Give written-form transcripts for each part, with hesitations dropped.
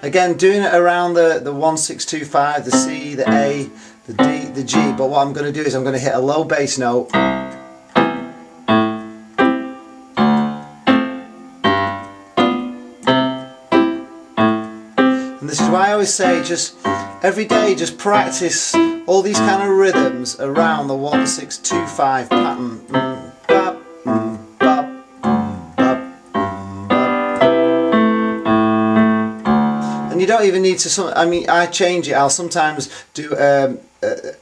Again, doing it around the 1-6-2-5, the C, the A, the D, the G, but what I'm going to do is I'm going to hit a low bass note. And this is why I always say, just every day, just practice all these kind of rhythms around the 1-6-2-5 pattern. You don't even need to, I mean, I change it. I'll sometimes do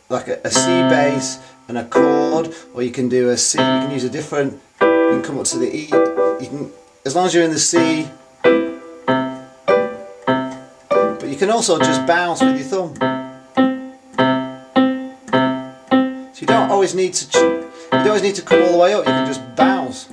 like a C bass and a chord, or you can do a C, you can use a different, you can come up to the E, you can, as long as you're in the C, but you can also just bounce with your thumb. So you don't always need to, come all the way up, you can just bounce.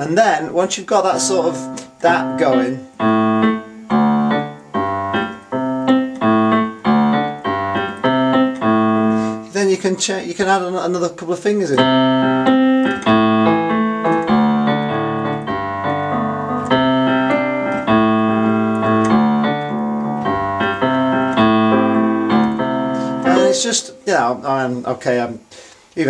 And then, once you've got that sort of, that going, then you can add another couple of fingers in. And it's just, you know, you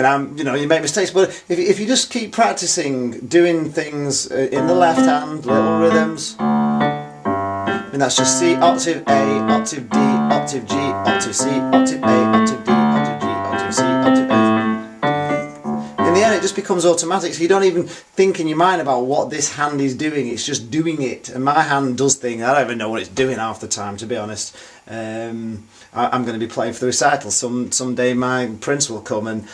know, you make mistakes, but if you just keep practicing doing things in the left hand, little rhythms, I mean that's just C, octave A, octave D, octave G, octave C, octave A, octave D, octave G, octave C, octave A. In the end it just becomes automatic, so you don't even think in your mind about what this hand is doing, it's just doing it. And my hand does things, I don't even know what it's doing half the time, to be honest. I'm going to be playing for the recital, someday my prince will come and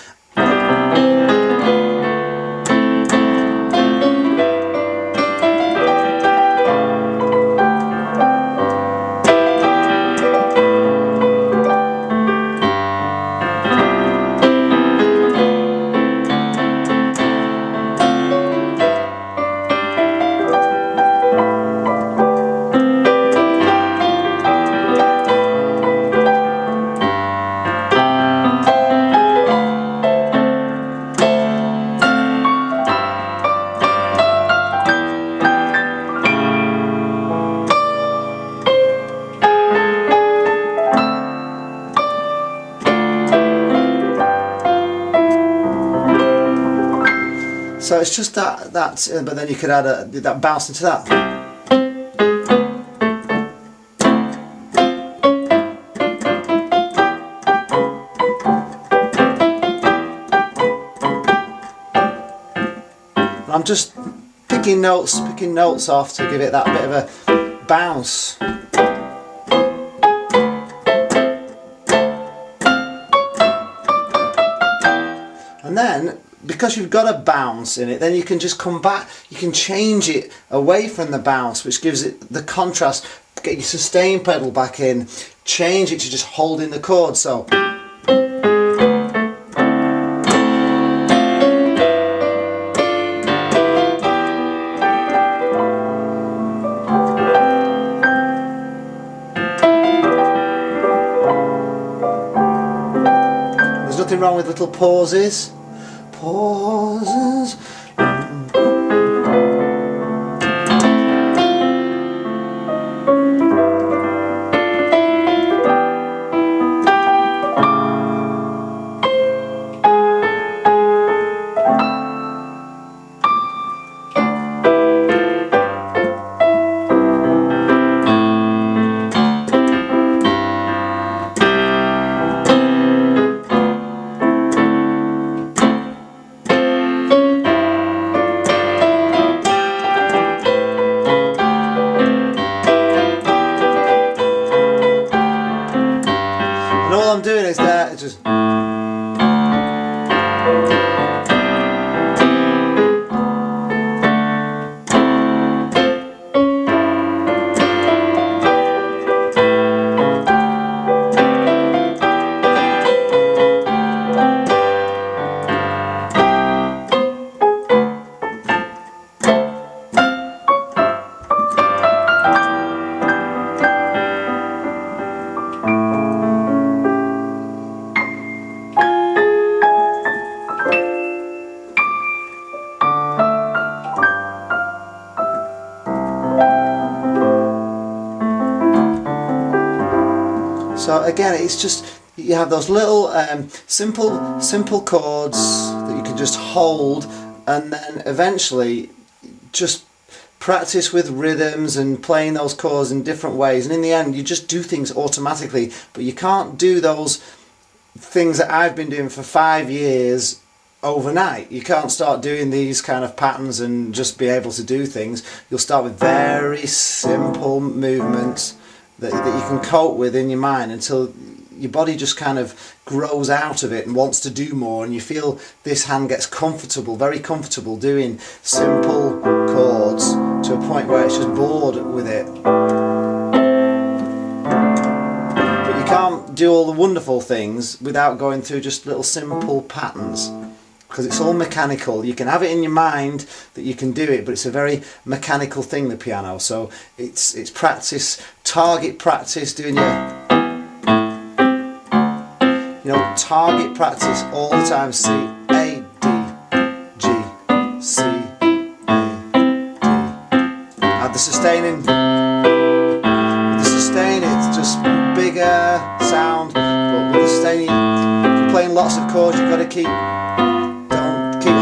so it's just that, but then you could add that bounce into that. And I'm just picking notes off to give it that bit of a bounce. And then, because you've got a bounce in it, then you can just come back, you can change it away from the bounce, which gives it the contrast. Get your sustain pedal back in, change it to just holding the chord. So there's nothing wrong with little pauses. Pauses. But again, it's just, you have those little simple chords that you can just hold, and then eventually just practice with rhythms and playing those chords in different ways, and in the end you just do things automatically. But you can't do those things that I've been doing for 5 years overnight. You can't start doing these kind of patterns and just be able to do things. You'll start with very simple movements that you can cope with in your mind until your body just kind of grows out of it and wants to do more, and you feel this hand gets comfortable, very comfortable doing simple chords to a point where it's just bored with it. But you can't do all the wonderful things without going through just little simple patterns, because it's all mechanical. You can have it in your mind that you can do it, but it's a very mechanical thing, the piano. So it's practice, target practice, doing your, target practice all the time. C, A, D, G, C, A, D. Add the sustaining. With the sustain, it's just bigger sound, but with the sustaining, if you're playing lots of chords, you've got to keep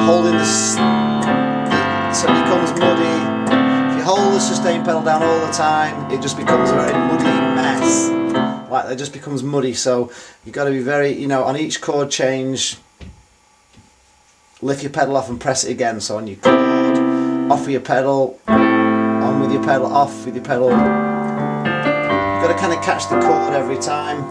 holding this, so it becomes muddy. If you hold the sustain pedal down all the time, it just becomes a very muddy mess. Like, it just becomes muddy. So you've got to be very, on each chord change, lift your pedal off and press it again. So on your chord, off with your pedal, on with your pedal, off with your pedal. You've got to kind of catch the chord every time.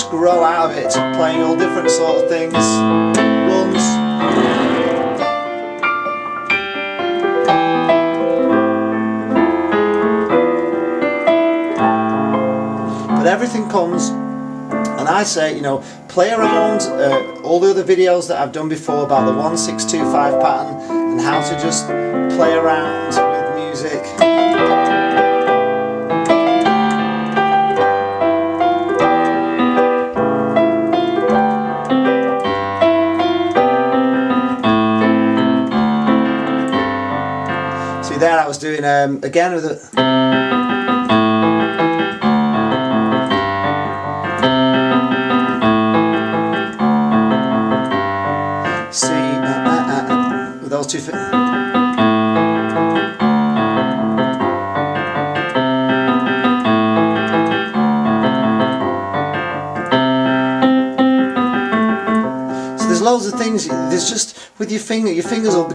Grow out of it, playing all different sort of things, runs. But everything comes, and I say, play around all the other videos that I've done before about the 1-6-2-5 pattern and how to just play around with music. There I was doing again with it. See with those two fingers. So there's loads of things. There's just with your fingers will